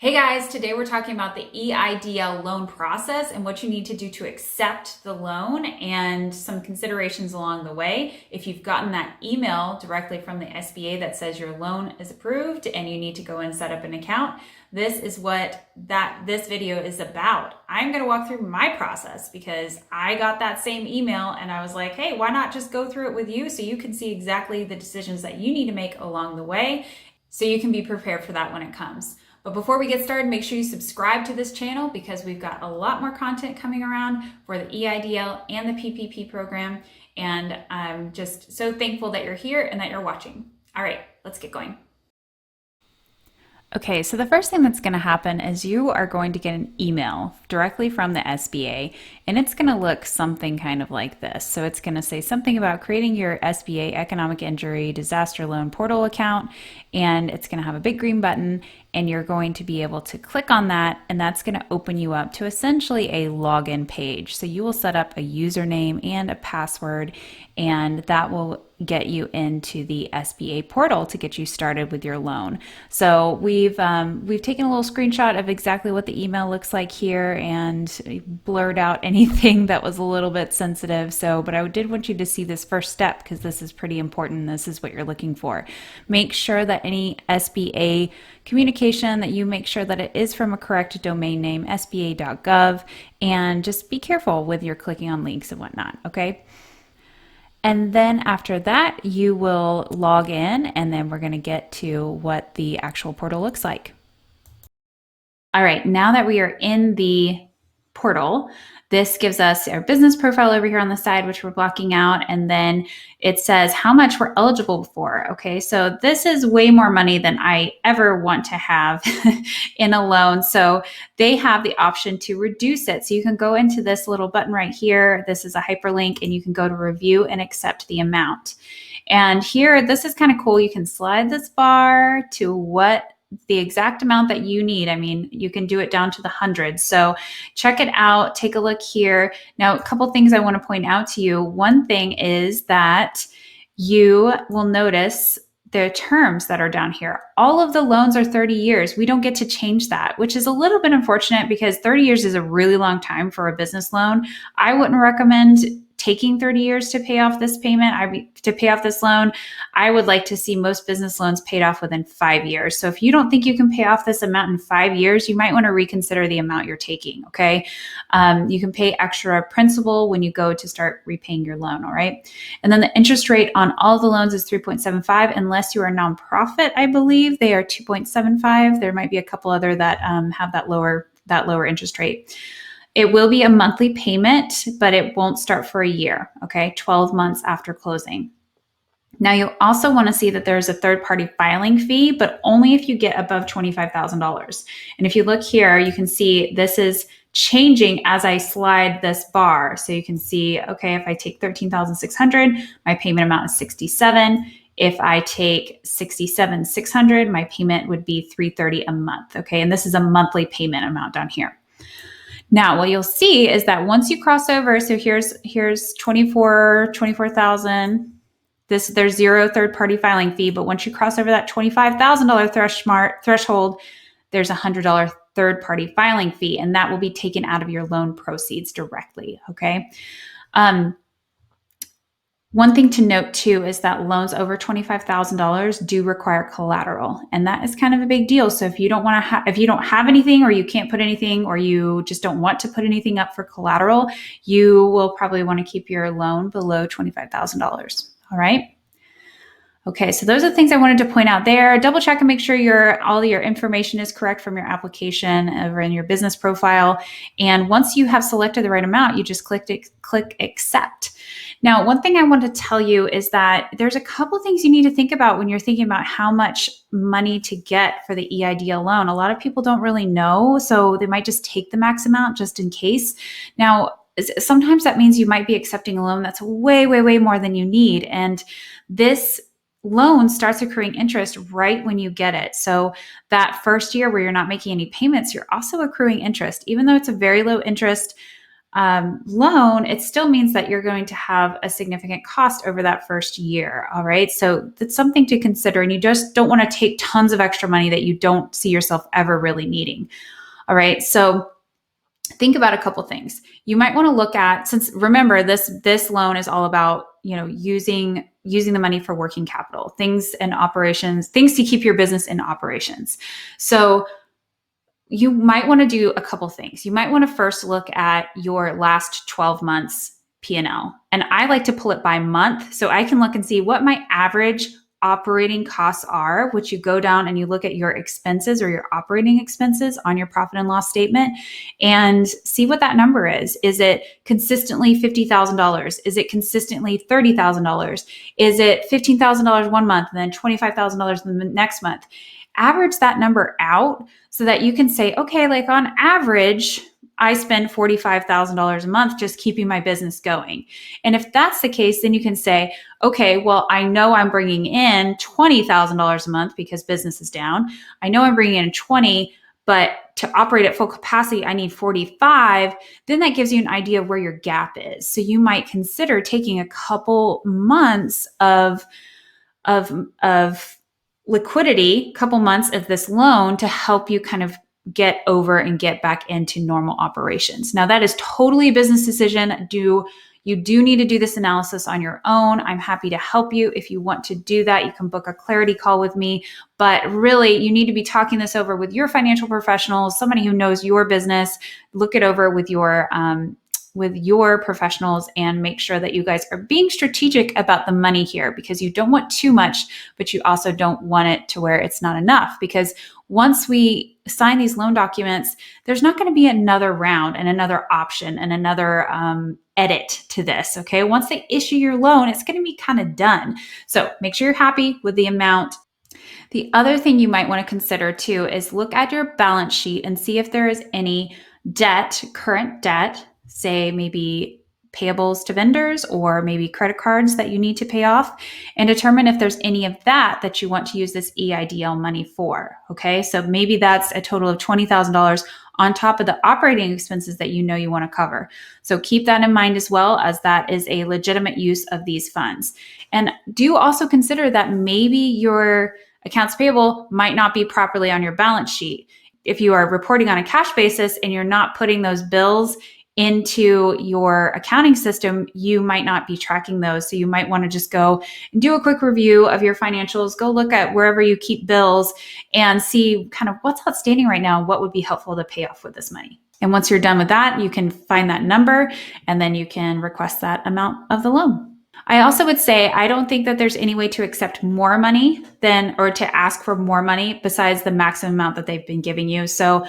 Hey guys, today we're talking about the EIDL loan process and what you need to do to accept the loan and some considerations along the way. If you've gotten that email directly from the SBA that says your loan is approved and you need to go and set up an account, this is what this video is about. I'm going to walk through my process because I got that same email and I was like, hey, why not just go through it with you so you can see exactly the decisions that you need to make along the way so you can be prepared for that when it comes. But before we get started, make sure you subscribe to this channel because we've got a lot more content coming around for the EIDL and the PPP program. And I'm just so thankful that you're here and that you're watching. All right, let's get going. Okay, so the first thing that's going to happen is you are going to get an email directly from the SBA, and it's going to look something kind of like this. So it's going to say something about creating your SBA Economic Injury Disaster Loan Portal account, and it's going to have a big green button, and you're going to be able to click on that, and that's going to open you up to essentially a login page. So you will set up a username and a password, and that will get you into the SBA portal to get you started with your loan. So we've taken a little screenshot of exactly what the email looks like here and blurred out anything that was a little bit sensitive. But I did want you to see this first step because this is pretty important. This is what you're looking for. Make sure that any SBA communication that you make sure that it is from a correct domain name, sba.gov, and just be careful with your clicking on links and whatnot, okay? And then after that, you will log in, and then we're going to get to what the actual portal looks like. All right, now that we are in the portal, this gives us our business profile over here on the side, which we're blocking out, and then it says how much we're eligible for. Okay, so this is way more money than I ever want to have in a loan. So they have the option to reduce it. So you can go into this little button right here. This is a hyperlink, and you can go to review and accept the amount. And here, this is kind of cool. You can slide this bar to the exact amount that you need. I mean, you can do it down to the hundreds. So check it out. Take a look here. Now, a couple things I want to point out to you. One thing is that you will notice the terms that are down here. All of the loans are 30 years. We don't get to change that, which is a little bit unfortunate because 30 years is a really long time for a business loan. I wouldn't recommend taking 30 years to pay off this to pay off this loan. I would like to see most business loans paid off within 5 years. So if you don't think you can pay off this amount in 5 years, you might want to reconsider the amount you're taking, okay? You can pay extra principal when you go to start repaying your loan, all right? And then the interest rate on all the loans is 3.75 unless you are a nonprofit, I believe. They are 2.75. There might be a couple other that have that lower interest rate. It will be a monthly payment, but it won't start for a year, okay? 12 months after closing. Now, you'll also want to see that there's a third-party filing fee, but only if you get above $25,000. And if you look here, you can see this is changing as I slide this bar. So you can see, okay, if I take $13,600, my payment amount is $67. If I take $67,600, my payment would be $330 a month, okay? And this is a monthly payment amount down here. Now, what you'll see is that once you cross over, so here's 24,000. There's zero third-party filing fee, but once you cross over that $25,000 threshold, there's a $100 third-party filing fee, and that will be taken out of your loan proceeds directly, okay? One thing to note too is that loans over $25,000 do require collateral, and that is kind of a big deal. So if you don't have anything, or you can't put anything, or you just don't want to put anything up for collateral, you will probably want to keep your loan below $25,000. All right. Okay, so those are the things I wanted to point out there. Double check and make sure all your information is correct from your application over in your business profile. And once you have selected the right amount, you just click accept. Now, one thing I want to tell you is that there's a couple things you need to think about when you're thinking about how much money to get for the EIDL loan. A lot of people don't really know, so they might just take the max amount just in case. Now, sometimes that means you might be accepting a loan that's way, way, way more than you need. And this loan starts accruing interest right when you get it. So that first year where you're not making any payments, you're also accruing interest. Even though it's a very low interest loan, it still means that you're going to have a significant cost over that first year. All right. So that's something to consider. And you just don't want to take tons of extra money that you don't see yourself ever really needing. All right. So think about a couple things. You might want to look at, since remember this loan is all about, using the money for working capital, things and operations, things to keep your business in operations. So you might want to do a couple things. You might want to first look at your last 12 months P&L. And I like to pull it by month so I can look and see what my average operating costs are, which you go down and you look at your expenses or your operating expenses on your profit and loss statement and see what that number is. Is it consistently $50,000? Is it consistently $30,000? Is it $15,000 one month and then $25,000 the next month? Average that number out so that you can say, okay, like on average, I spend $45,000 a month just keeping my business going. And if that's the case, then you can say, okay, well, I know I'm bringing in $20,000 a month because business is down. I know I'm bringing in 20, but to operate at full capacity, I need 45. Then that gives you an idea of where your gap is. So you might consider taking a couple months of liquidity, couple months of this loan to help you kind of get over and get back into normal operations. Now that is totally a business decision. You do need to do this analysis on your own. I'm happy to help you. If you want to do that, you can book a clarity call with me. But really, you need to be talking this over with your financial professionals, somebody who knows your business. Look it over with your professionals and make sure that you guys are being strategic about the money here, because you don't want too much, but you also don't want it to where it's not enough. Because once we sign these loan documents, there's not going to be another round and another option and another edit to this. Okay. Once they issue your loan, it's going to be kind of done. So make sure you're happy with the amount. The other thing you might want to consider too is look at your balance sheet and see if there is any debt, current debt, say maybe payables to vendors or maybe credit cards that you need to pay off, and determine if there's any of that you want to use this EIDL money for. Okay, so maybe that's a total of $20,000 on top of the operating expenses that you want to cover. So keep that in mind as well, as that is a legitimate use of these funds. And do also consider that maybe your accounts payable might not be properly on your balance sheet. If you are reporting on a cash basis and you're not putting those bills into your accounting system, you might not be tracking those. So you might want to just go and do a quick review of your financials, go look at wherever you keep bills and see kind of what's outstanding right now, what would be helpful to pay off with this money. And once you're done with that, you can find that number and then you can request that amount of the loan. I also would say, I don't think that there's any way to accept more money or to ask for more money besides the maximum amount that they've been giving you. So,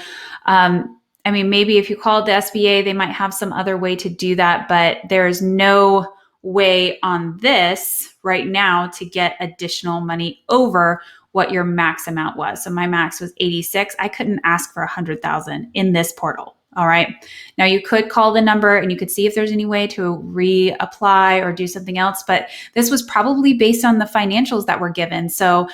maybe if you called the SBA, they might have some other way to do that, but there's no way on this right now to get additional money over what your max amount was. So my max was 86. I couldn't ask for 100,000 in this portal. All right. Now you could call the number and you could see if there's any way to reapply or do something else, but this was probably based on the financials that were given. So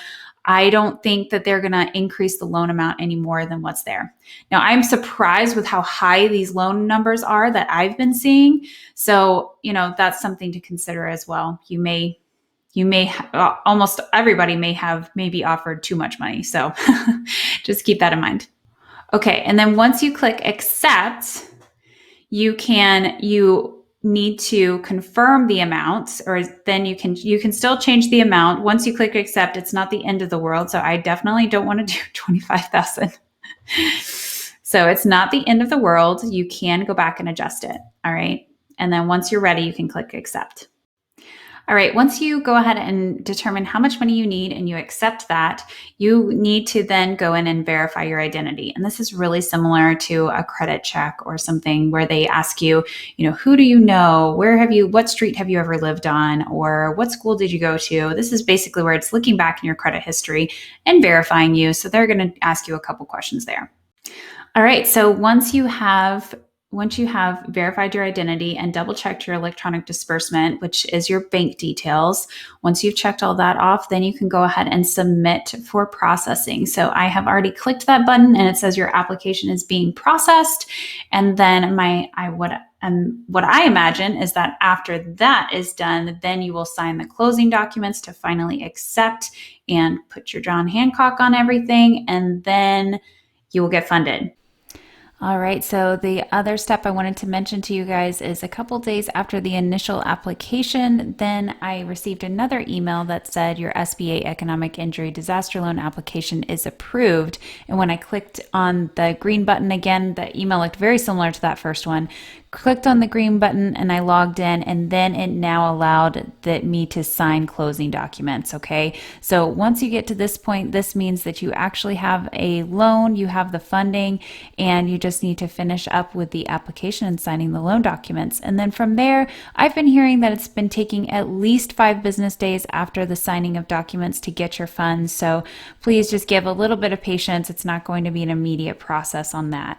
I don't think that they're going to increase the loan amount any more than what's there. Now, I'm surprised with how high these loan numbers are that I've been seeing. So, that's something to consider as well. You may almost everybody may have maybe offered too much money. So just keep that in mind. Okay. And then once you click accept, you need to confirm the amount, or then you can still change the amount. Once you click accept, it's not the end of the world. So I definitely don't want to do 25,000. So it's not the end of the world. You can go back and adjust it. All right. And then once you're ready, you can click accept. All right, once you go ahead and determine how much money you need and you accept that, you need to then go in and verify your identity. And this is really similar to a credit check or something where they ask you, who do you know? What street have you ever lived on? Or what school did you go to? This is basically where it's looking back in your credit history and verifying you. So they're going to ask you a couple questions there. All right, so once you have verified your identity and double checked your electronic disbursement, which is your bank details, once you've checked all that off, then you can go ahead and submit for processing. So I have already clicked that button and it says your application is being processed. And then what I imagine is that after that is done, then you will sign the closing documents to finally accept and put your John Hancock on everything, and then you will get funded. All right, so the other step I wanted to mention to you guys is a couple days after the initial application, then I received another email that said your SBA Economic Injury Disaster Loan application is approved. And when I clicked on the green button again, the email looked very similar to that first one. Clicked on the green button and I logged in, and then it now allowed me to sign closing documents. Okay, so once you get to this point, this means that you actually have a loan, you have the funding, and you just need to finish up with the application and signing the loan documents. And then from there, I've been hearing that it's been taking at least 5 business days after the signing of documents to get your funds. So please just give a little bit of patience. It's not going to be an immediate process on that.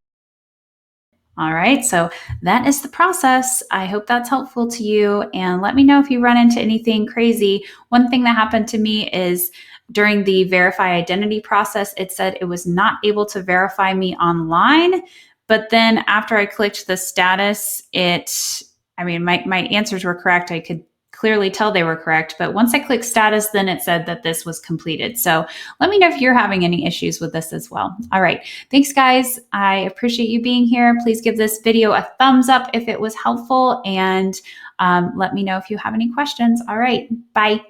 All right, so that is the process. I hope that's helpful to you, and let me know if you run into anything crazy. One thing that happened to me is during the verify identity process, it said it was not able to verify me online, but then after I clicked the status, my answers were correct. I could clearly tell they were correct, but once I clicked status, then it said that this was completed. So let me know if you're having any issues with this as well. All right, thanks guys. I appreciate you being here. Please give this video a thumbs up if it was helpful, and let me know if you have any questions. All right, bye.